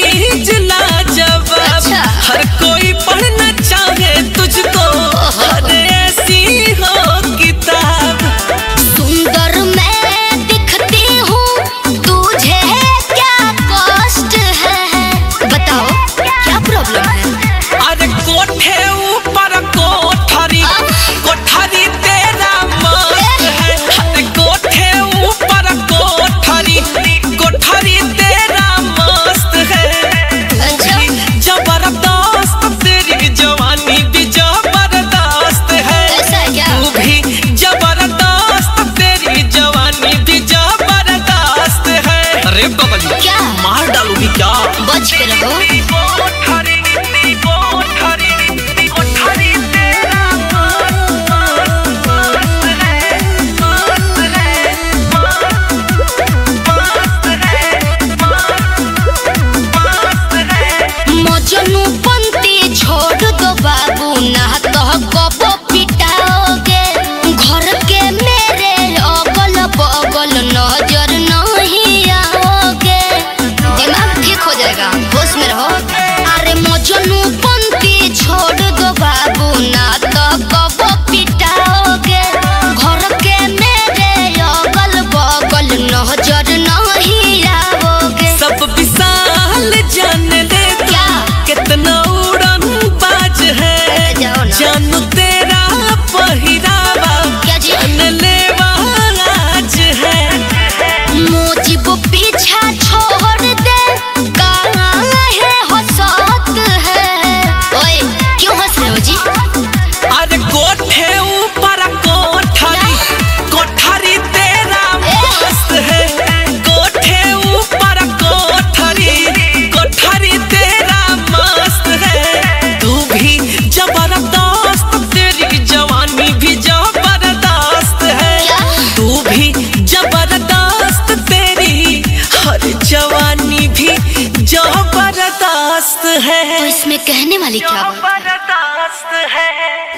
चीज लाजवाब। अच्छा। हर कोई पढ़ना चाहे तुझको, हर ऐसी हो किताब। सुंदर मैं दिखती हूँ, तुझे क्या कष्ट है? बताओ क्या प्रॉब्लम है? अरे कोठे ऊपर कोठरी, कोठरी तेरा मस्त है। अरे कोठे ऊपर कोठरी, कोठरी तेरा मस्त है। जबरदस्त तेरी जवानी भी जबरदस्त है। तू भी जबरदस्त, तेरी जवानी भी जबरदस्त है। अरे बबली क्या मार डालोगी क्या? बच के रहो। मजनू पंती छोड़ दो बाबू, ना तो कबो पिटाओगे। घर के मेरे अगल बगल नजर नहीं आओगे। दिमाग ठीक हो जाएगा, होश में रहो। अरे मजनू पंती छोड़ दो बाबू, ना तो कबो पिटाओगे। घर के मेरे अगल बगल नजर नहीं आओगे। सब विशाल जान ले कितना उड़न बाज है। जानू तेरा पहिरावा जान लेवा आज है। मुझे पीछा छोड़ दे, कहाँ है हंसत है? ओए क्यों हंस रहे हो जी? अरे कोठे ऊपर कोठरी, कोठरी तेरा मस्त है। कोठे ऊपर कोठरी, कोठरी तेरा मस्त है। तू भी जबरदस्त, तेरी जवानी भी जबरदस्त है। तू भी जबरदस्त, तेरी हर जवानी भी जबरदस्त है। तो इसमें कहने वाली क्या बात? जबरदस्त है।